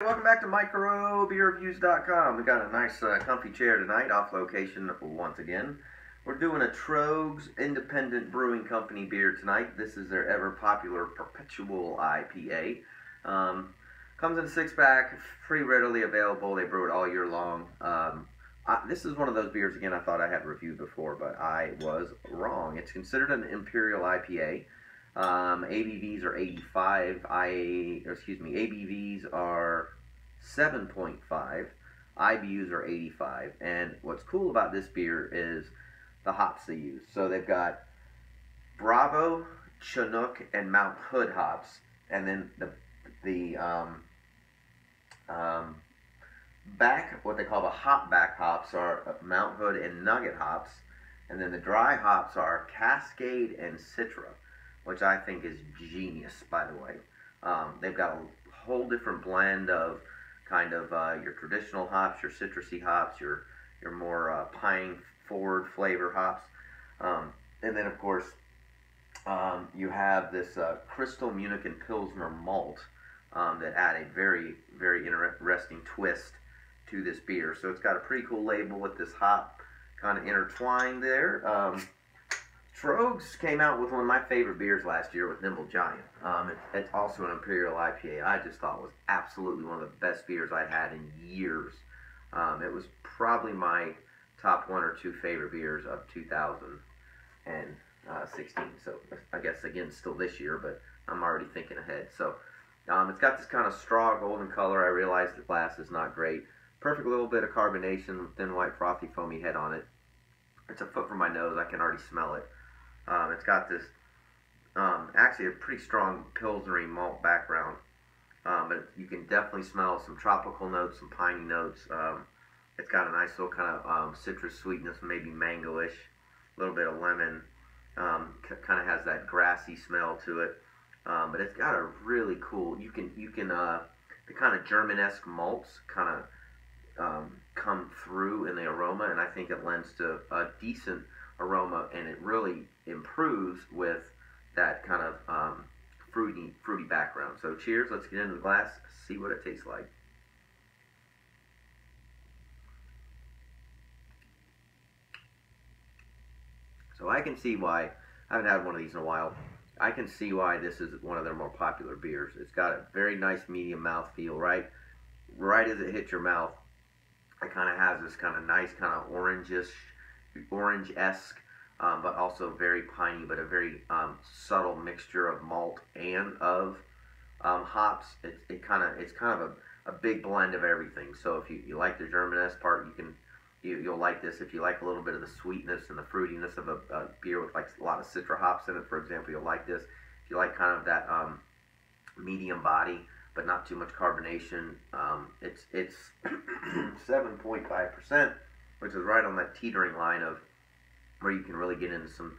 Welcome back to microbeerreviews.com. We got a nice comfy chair tonight, off location once again. We're doing a Troegs Independent Brewing Company beer tonight. This is their ever popular Perpetual IPA. Comes in a 6-pack, pretty readily available. They brew it all year long. This is one of those beers, again, I thought I had reviewed before, but I was wrong. It's considered an Imperial IPA. ABVs are 85. ABVs are 7.5. IBUs are 85. And what's cool about this beer is the hops they use. So they've got Bravo, Chinook, and Mount Hood hops, and then what they call the HopBack hops are Mount Hood and Nugget hops, and then the dry hops are Cascade and Citra, which I think is genius, by the way. They've got a whole different blend of kind of your traditional hops, your citrusy hops, your more pine forward flavor hops, and then of course you have this Crystal Munich and Pilsner malt that add a very interesting twist to this beer. So it's got a pretty cool label with this hop kind of intertwined there. Troegs came out with one of my favorite beers last year with Nimble Giant. It's also an Imperial IPA. I just thought it was absolutely one of the best beers I'd had in years. It was probably my top 1 or 2 favorite beers of 2016. So I guess, again, still this year, but I'm already thinking ahead. So it's got this kind of straw golden color. I realize the glass is not great. Perfect little bit of carbonation with thin white frothy foamy head on it. It's a foot from my nose. I can already smell it. It's got this, actually a pretty strong Pilsnery malt background, but you can definitely smell some tropical notes, some piney notes. It's got a nice little kind of citrus sweetness, maybe mango-ish, a little bit of lemon. Kind of has that grassy smell to it, but it's got a really cool, the kind of German-esque malts kind of come through in the aroma, and I think it lends to a decent aroma, and it really improves with that kind of fruity background. So cheers, let's get into the glass, see what it tastes like. So I can see why, I haven't had one of these in a while, I can see why this is one of their more popular beers. It's got a very nice medium mouthfeel, right as it hits your mouth. It kind of has this kind of nice kind of orange-esque, but also very piney, but a very subtle mixture of malt and of hops. It's kind of a big blend of everything. So if you like the German-esque part, you'll like this. If you like a little bit of the sweetness and the fruitiness of a beer with like a lot of citra hops in it, for example, you'll like this. If you like kind of that medium body, but not too much carbonation, it's 7.5%, which is right on that teetering line of where you can really get into some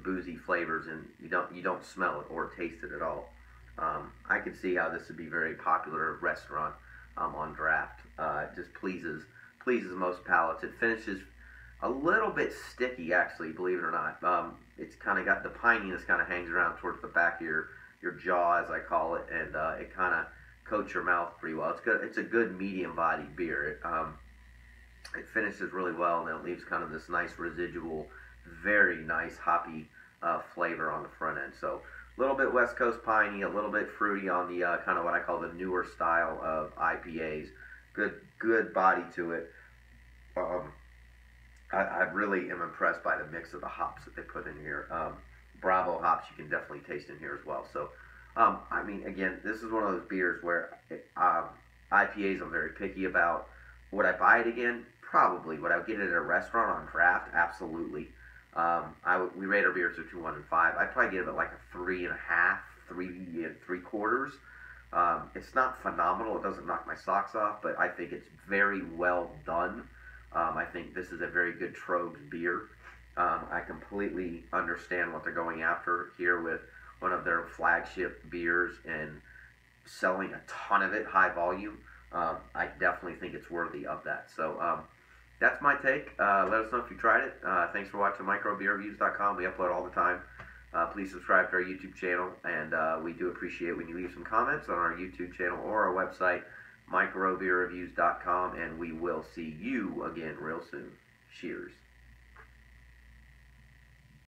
boozy flavors, and you don't smell it or taste it at all. I can see how this would be very popular at restaurant on draft. It just pleases most palates. It finishes a little bit sticky, actually, believe it or not. It's kind of got the pininess kind of hangs around towards the back of your jaw, as I call it, and it kind of coats your mouth pretty well. It's good. It's a good medium-bodied beer. It finishes really well, and then it leaves kind of this nice residual, very nice hoppy flavor on the front end. So a little bit West Coast piney, a little bit fruity on the kind of what I call the newer style of IPAs. Good body to it. I really am impressed by the mix of the hops that they put in here. Bravo hops you can definitely taste in here as well. So I mean, again, this is one of those beers where IPAs I'm very picky about. Would I buy it again? Probably. Would I get it at a restaurant on draft? Absolutely. We rate our beers between 1 and 5. I'd probably give it like a 3.5, 3.75. It's not phenomenal. It doesn't knock my socks off, but I think it's very well done. I think this is a very good Troegs beer. I completely understand what they're going after here with one of their flagship beers and selling a ton of it, high volume. I definitely think it's worthy of that. So that's my take. Let us know if you tried it. Thanks for watching microbeerreviews.com. We upload all the time. Please subscribe to our YouTube channel, and we do appreciate when you leave some comments on our YouTube channel or our website, microbeerreviews.com, and we will see you again real soon. Cheers.